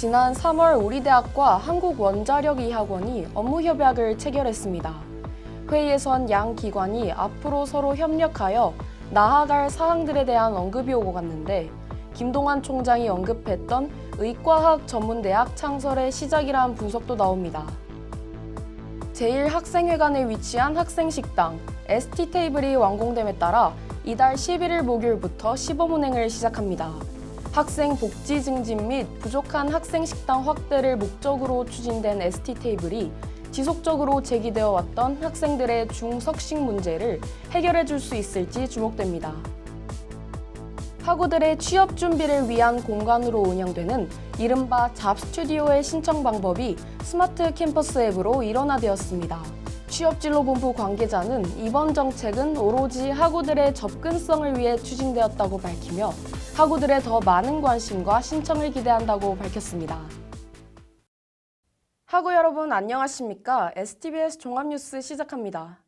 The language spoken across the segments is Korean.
지난 3월 우리 대학과 한국원자력의학원이 업무협약을 체결했습니다. 회의에선 양 기관이 앞으로 서로 협력하여 나아갈 사항들에 대한 언급이 오고 갔는데, 김동완 총장이 언급했던 의과학 전문대학 창설의 시작이란 분석도 나옵니다. 제1학생회관에 위치한 학생식당 ST테이블이 완공됨에 따라 이달 11일 목요일부터 시범 운행을 시작합니다. 학생 복지 증진 및 부족한 학생 식당 확대를 목적으로 추진된 ST테이블이 지속적으로 제기되어 왔던 학생들의 중석식 문제를 해결해 줄 수 있을지 주목됩니다. 학우들의 취업 준비를 위한 공간으로 운영되는 이른바 잡스튜디오의 신청 방법이 스마트 캠퍼스 앱으로 일원화되었습니다. 취업진로본부 관계자는 이번 정책은 오로지 학우들의 접근성을 위해 추진되었다고 밝히며 학우들의 더 많은 관심과 신청을 기대한다고 밝혔습니다. 학우 여러분 안녕하십니까? STBS 종합뉴스 시작합니다.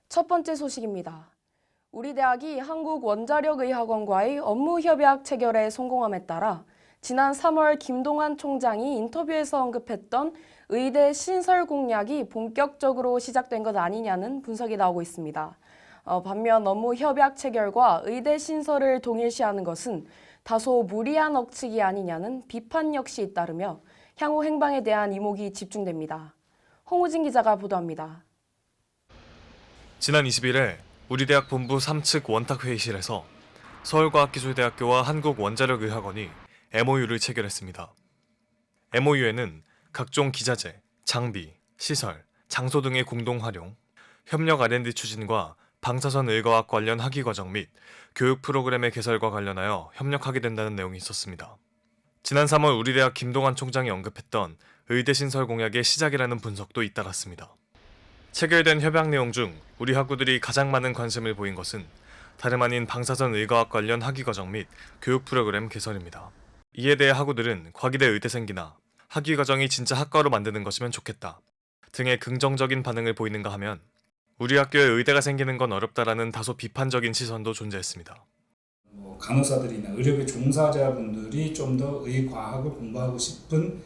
첫 번째 소식입니다. 우리 대학이 한국원자력의학원과의 업무협약 체결에 성공함에 따라 지난 3월 김동완 총장이 인터뷰에서 언급했던 의대 신설 공약이 본격적으로 시작된 것 아니냐는 분석이 나오고 있습니다. 반면 업무협약 체결과 의대 신설을 동일시하는 것은 다소 무리한 억측이 아니냐는 비판 역시 잇따르며 향후 행방에 대한 이목이 집중됩니다. 홍우진 기자가 보도합니다. 지난 21일 우리 대학 본부 3측 원탁회의실에서 서울과학기술대학교와 한국원자력의학원이 MOU를 체결했습니다. MOU에는 각종 기자재, 장비, 시설, 장소 등의 공동 활용, 협력 R&D 추진과 방사선 의과학 관련 학위과정 및 교육 프로그램의 개설과 관련하여 협력하게 된다는 내용이 있었습니다. 지난 3월 우리 대학 김동완 총장이 언급했던 의대 신설 공약의 시작이라는 분석도 잇따랐습니다. 체결된 협약 내용 중 우리 학우들이 가장 많은 관심을 보인 것은 다름 아닌 방사선 의과학 관련 학위과정 및 교육 프로그램 개설입니다. 이에 대해 학우들은 과기대 의대생기나 학위과정이 진짜 학과로 만드는 것이면 좋겠다 등의 긍정적인 반응을 보이는가 하면 우리 학교에 의대가 생기는 건 어렵다라는 다소 비판적인 시선도 존재했습니다. 간호사들이나 의료계 종사자분들이 좀 더 의과학을 공부하고 싶은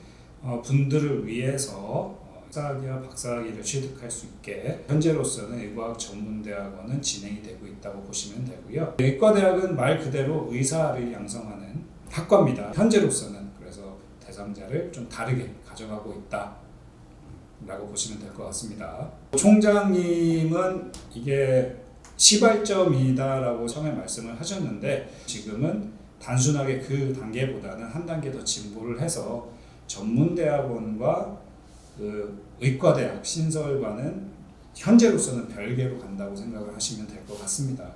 분들을 위해서 학사학위와 박사학위를 취득할 수 있게 현재로서는 의과학 전문대학원은 진행이 되고 있다고 보시면 되고요. 의과대학은 말 그대로 의사를 양성하는 학과입니다. 현재로서는 그래서 대상자를 좀 다르게 가져가고 있다라고 보시면 될 것 같습니다. 총장님은 이게 시발점이다라고 처음에 말씀을 하셨는데 지금은 단순하게 그 단계보다는 한 단계 더 진보를 해서 전문대학원과 그 의과대학 신설과는 현재로서는 별개로 간다고 생각을 하시면 될 것 같습니다.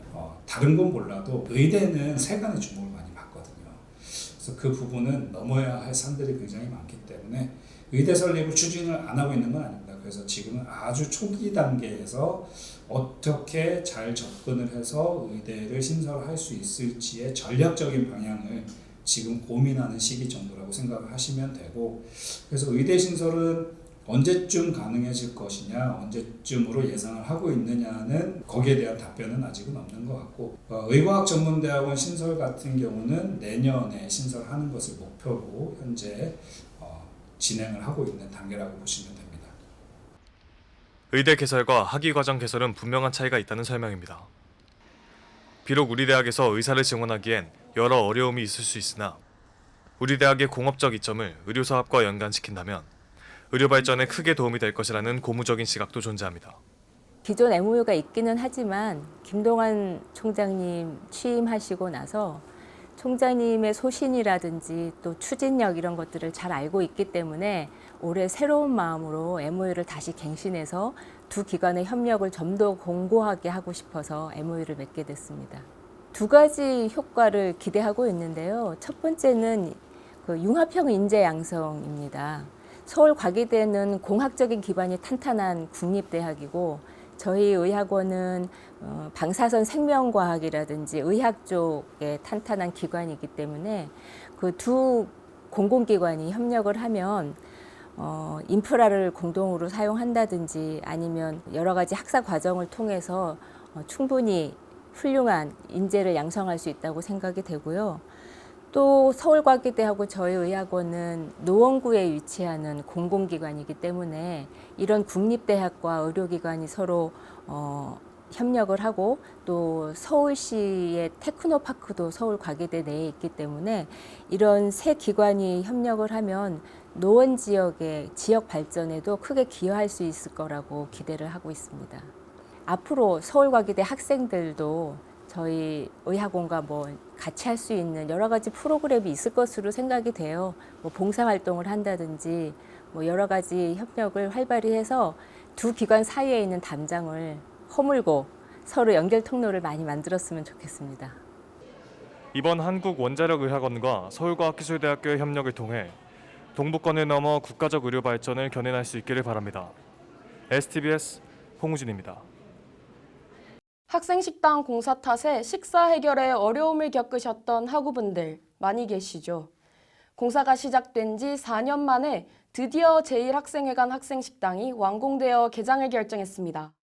다른 건 몰라도 의대는 세간의 주목을 많이 받거든요. 그래서 그 부분은 넘어야 할 산들이 굉장히 많기 때문에 의대 설립을 추진을 안 하고 있는 건 아닙니다. 그래서 지금은 아주 초기 단계에서 어떻게 잘 접근을 해서 의대를 신설할 수 있을지의 전략적인 방향을 지금 고민하는 시기 정도라고 생각을 하시면 되고, 그래서 의대 신설은 언제쯤 가능해질 것이냐, 언제쯤으로 예상을 하고 있느냐는 거기에 대한 답변은 아직은 없는 것 같고, 의과학 전문대학원 신설 같은 경우는 내년에 신설하는 것을 목표로 현재 진행을 하고 있는 단계라고 보시면 됩니다. 의대 개설과 학위과정 개설은 분명한 차이가 있다는 설명입니다. 비록 우리 대학에서 의사를 증원하기엔 여러 어려움이 있을 수 있으나 우리 대학의 공업적 이점을 의료사업과 연관시킨다면 의료 발전에 크게 도움이 될 것이라는 고무적인 시각도 존재합니다. 기존 MOU가 있기는 하지만 김동완 총장님 취임하시고 나서 총장님의 소신이라든지 또 추진력 이런 것들을 잘 알고 있기 때문에 올해 새로운 마음으로 MOU를 다시 갱신해서 두 기관의 협력을 좀 더 공고하게 하고 싶어서 MOU를 맺게 됐습니다. 두 가지 효과를 기대하고 있는데요. 첫 번째는 그 융합형 인재 양성입니다. 서울과기대는 공학적인 기반이 탄탄한 국립대학이고 저희 의학원은 방사선 생명과학이라든지 의학 쪽에 탄탄한 기관이기 때문에 그 두 공공기관이 협력을 하면 인프라를 공동으로 사용한다든지 아니면 여러 가지 학사 과정을 통해서 충분히 훌륭한 인재를 양성할 수 있다고 생각이 되고요. 또 서울과기대하고 저희 의학원은 노원구에 위치하는 공공기관이기 때문에 이런 국립대학과 의료기관이 서로 협력을 하고 또 서울시의 테크노파크도 서울과기대 내에 있기 때문에 이런 세 기관이 협력을 하면 노원 지역의 지역 발전에도 크게 기여할 수 있을 거라고 기대를 하고 있습니다. 앞으로 서울과기대 학생들도 저희 의학원과 같이 할 수 있는 여러 가지 프로그램이 있을 것으로 생각이 돼요. 봉사활동을 한다든지 여러 가지 협력을 활발히 해서 두 기관 사이에 있는 담장을 허물고 서로 연결 통로를 많이 만들었으면 좋겠습니다. 이번 한국원자력의학원과 서울과학기술대학교의 협력을 통해 동북권을 넘어 국가적 의료 발전을 견인할 수 있기를 바랍니다. STBS 홍우진입니다. 학생식당 공사 탓에 식사 해결에 어려움을 겪으셨던 학우분들 많이 계시죠. 공사가 시작된 지 4년 만에 드디어 제1학생회관 학생식당이 완공되어 개장을 결정했습니다.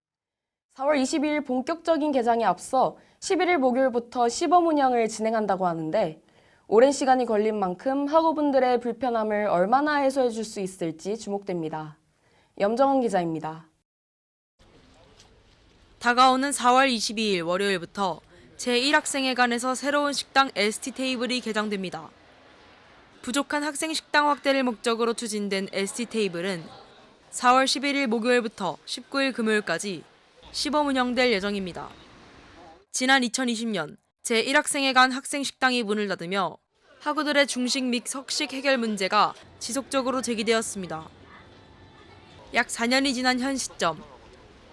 4월 22일 본격적인 개장에 앞서 11일 목요일부터 시범 운영을 진행한다고 하는데 오랜 시간이 걸린 만큼 학우분들의 불편함을 얼마나 해소해 줄 수 있을지 주목됩니다. 염정은 기자입니다. 다가오는 4월 22일 월요일부터 제1학생회관에서 새로운 식당 ST 테이블이 개장됩니다. 부족한 학생 식당 확대를 목적으로 추진된 ST 테이블은 4월 11일 목요일부터 19일 금요일까지 시범 운영될 예정입니다. 지난 2020년 제1학생회관 학생 식당이 문을 닫으며 학우들의 중식 및 석식 해결 문제가 지속적으로 제기되었습니다. 약 4년이 지난 현 시점,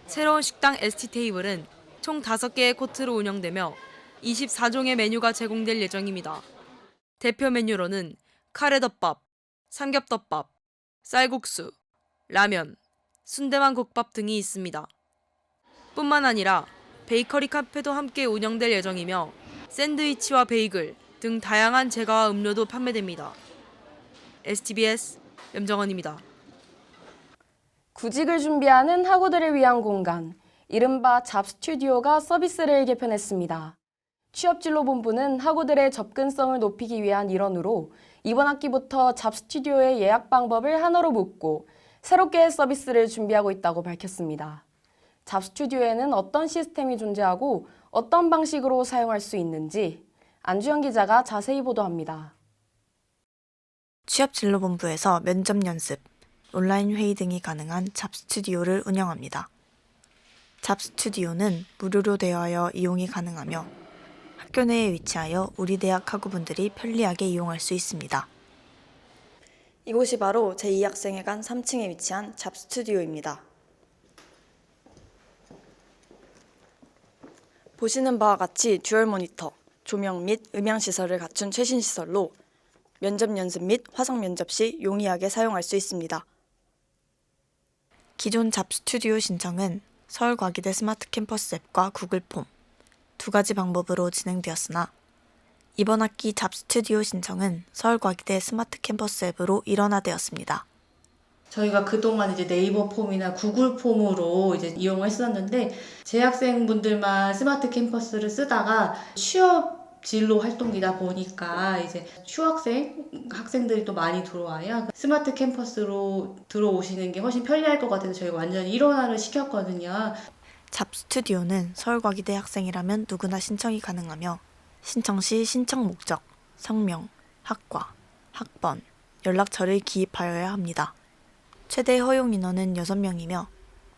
새로운 식당 ST 테이블은 총 5개의 코트로 운영되며 24종의 메뉴가 제공될 예정입니다. 대표 메뉴로는 카레덮밥, 삼겹덮밥, 쌀국수, 라면, 순대만 국밥 등이 있습니다. 뿐만 아니라 베이커리 카페도 함께 운영될 예정이며 샌드위치와 베이글 등 다양한 제과와 음료도 판매됩니다. STBS 염정원입니다. 구직을 준비하는 학우들을 위한 공간, 이른바 잡스튜디오가 서비스를 개편했습니다. 취업진로본부는 학우들의 접근성을 높이기 위한 일환으로 이번 학기부터 잡스튜디오의 예약 방법을 하나로 묶고 새롭게 서비스를 준비하고 있다고 밝혔습니다. 잡스튜디오에는 어떤 시스템이 존재하고 어떤 방식으로 사용할 수 있는지 안주영 기자가 자세히 보도합니다. 취업진로본부에서 면접 연습, 온라인 회의 등이 가능한 잡스튜디오를 운영합니다. 잡스튜디오는 무료로 대여하여 이용이 가능하며 학교 내에 위치하여 우리 대학 학우분들이 편리하게 이용할 수 있습니다. 이곳이 바로 제2학생회관 3층에 위치한 잡스튜디오입니다. 보시는 바와 같이 듀얼 모니터, 조명 및 음향 시설을 갖춘 최신 시설로 면접 연습 및 화상 면접 시 용이하게 사용할 수 있습니다. 기존 잡스튜디오 신청은 서울과기대 스마트 캠퍼스 앱과 구글 폼 두 가지 방법으로 진행되었으나 이번 학기 잡스튜디오 신청은 서울과기대 스마트 캠퍼스 앱으로 일원화되었습니다. 저희가 그동안 이제 네이버 폼이나 구글 폼으로 이제 이용을 했었는데 재학생분들만 스마트 캠퍼스를 쓰다가 취업 진로 활동이다 보니까 이제 학생들이 또 많이 들어와요. 스마트 캠퍼스로 들어오시는 게 훨씬 편리할 것 같아서 저희가 완전히 일원화를 시켰거든요. 잡스튜디오는 서울과기대 학생이라면 누구나 신청이 가능하며 신청 시 신청 목적, 성명, 학과, 학번, 연락처를 기입하여야 합니다. 최대 허용 인원은 6명이며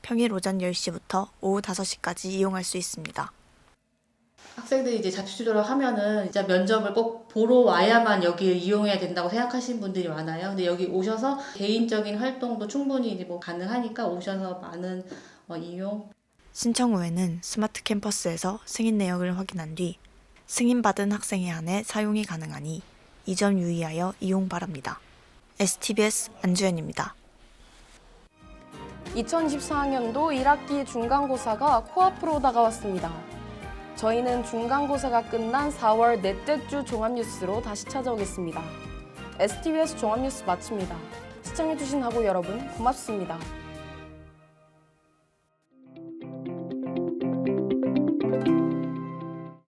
평일 오전 10시부터 오후 5시까지 이용할 수 있습니다. 학생들이 이제 잡스튜디오를 하면은 이제 면접을 꼭 보러 와야만 여기를 이용해야 된다고 생각하시는 분들이 많아요. 근데 여기 오셔서 개인적인 활동도 충분히 이제 가능하니까 오셔서 많은 이용. 신청 후에는 스마트 캠퍼스에서 승인 내역을 확인한 뒤 승인받은 학생에 한해 사용이 가능하니 이 점 유의하여 이용 바랍니다. STBS 안주연입니다. 2024학년도 1학기 중간고사가 코앞으로 다가왔습니다. 저희는 중간고사가 끝난 4월 넷째 주 종합뉴스로 다시 찾아오겠습니다. STBS 종합뉴스 마칩니다. 시청해주신 학우 여러분 고맙습니다.